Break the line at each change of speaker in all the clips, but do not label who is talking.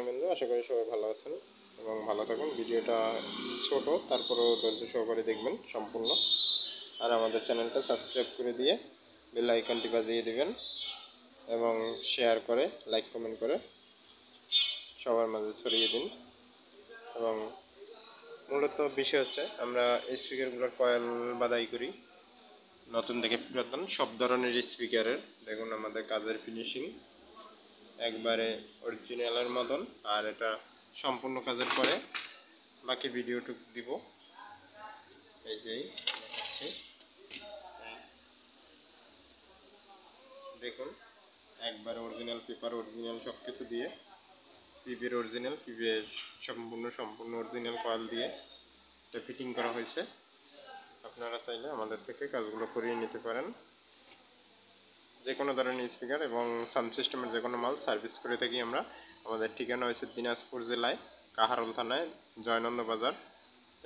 বন্ধু, আশা করি সবাই ভালো আছেন এবং ভালো থাকুন। ভিডিওটা ছোট, তারপরেও ধৈর্য সহকারে দেখবেন সম্পূর্ণ। আর আমাদের চ্যানেলটা সাবস্ক্রাইব করে দিয়ে বেল আইকনটি বাজিয়ে দিবেন এবং শেয়ার করে লাইক কমেন্ট করে সবার মাঝে ছড়িয়ে দিন। এবং মূলত বিষয় হচ্ছে আমরা এই স্পিকারগুলোর কয়েল বাদাই করি, নতুন থেকে পুরাতন সব ধরনের স্পিকারের। দেখুন আমাদের কাজের ফিনিশিং একবারে অরিজিনালের মতন। আর এটা সম্পূর্ণ কাজের পরে বাকি ভিডিওটুকু দিব। এই যে দেখাচ্ছি, দেখুন একবারে অরিজিনাল পেপার, অরিজিনাল সব কিছু দিয়ে, পিবির অরিজিনাল, পিবিএর সম্পূর্ণ অরিজিনাল কয়েল দিয়ে এটা ফিটিং করা হয়েছে। আপনারা চাইলে আমাদের থেকে কাজগুলো করিয়ে নিতে পারেন। যে কোনো ধরনের স্পিকার এবং সাউন্ড সিস্টেমের যে কোনো মাল সার্ভিস করে থাকি আমরা। আমাদের ঠিকানা হয়েছে দিনাজপুর জেলায় কাহারোল থানায় জয়নন্দ বাজার।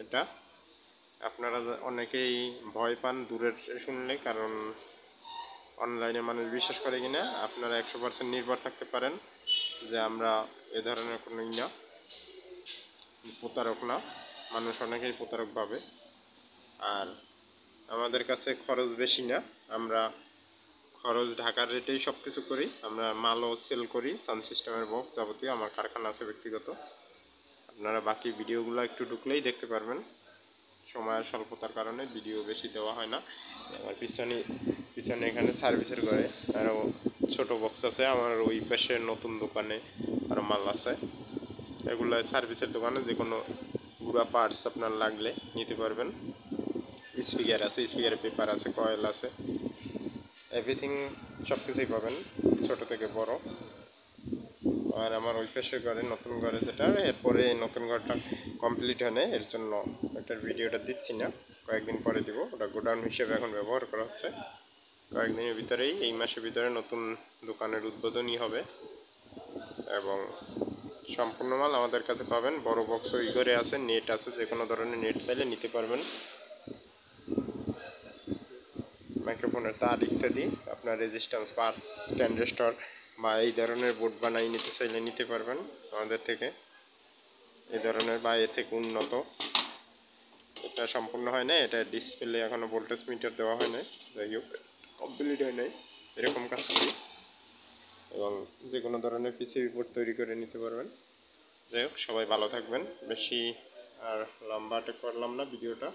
এটা আপনারা অনেকেই ভয় পান দূরের শুনলে, কারণ অনলাইনে মানুষ বিশ্বাস করে কিনা। আপনারা 100% নির্ভর থাকতে পারেন যে আমরা এ ধরনের কোনো না, প্রতারক না। মানুষ অনেকেই প্রতারক ভাবে। আর আমাদের কাছে খরচ বেশি না, আমরা খরচ ঢাকার রেটেই সব কিছু করি। আমরা মালও সেল করি, সাউন্ড সিস্টেমের বক্স যাবতীয় আমার কারখানা আছে ব্যক্তিগত। আপনারা বাকি ভিডিওগুলো একটু ঢুকলেই দেখতে পারবেন। সময়ের স্বল্পতার কারণে ভিডিও বেশি দেওয়া হয় না। আমার পিছনে এখানে সার্ভিসের ঘরে আরও ছোট বক্স আছে। আমার ওই পাশে নতুন দোকানে আরও মাল আছে। এগুলো সার্ভিসের দোকানে যে কোনো গুঁড়া পার্টস আপনার লাগলে নিতে পারবেন। স্পিকার আছে, স্পিকারের পেপার আছে, কয়েল আছে, এভরিথিং সব কিছুই পাবেন ছোট থেকে বড়। আর আমার ওই পাশের ঘরে নতুন ঘরে যেটা, এরপরে নতুন ঘরটা কমপ্লিট হয় না, এর জন্য এটার ভিডিওটা দিচ্ছি না, কয়েকদিন পরে দিব। ওটা গোডাউন হিসেবে এখন ব্যবহার করা হচ্ছে। কয়েকদিনের ভিতরেই, এই মাসের ভিতরে নতুন দোকানের উদ্বোধনী হবে এবং সম্পূর্ণ মাল আমাদের কাছে পাবেন। বড় বক্স ওই ঘরে আছে, নেট আছে, যে কোনো ধরনের নেট চাইলে নিতে পারবেন। মাইক্রোফোনের তার ইত্যাদি, আপনার রেজিস্ট্যান্স পার্টস, ট্রানজিস্টর বা এই ধরনের বোর্ড বানাই নিতে চাইলে নিতে পারবেন আমাদের থেকে। এই ধরনের বা এর থেকে উন্নত। এটা সম্পূর্ণ হয় না, এটা ডিসপ্লে এখনো ভোল্টেজ মিটার দেওয়া হয় নাই, যাই হোক কমপ্লিট হয় নাই। এরকম কাজ করি এবং যে কোনো ধরনের পিসিবি বোর্ড তৈরি করে নিতে পারবেন। যাই হোক, সবাই ভালো থাকবেন। বেশি আর লম্বাটে করলাম না ভিডিওটা।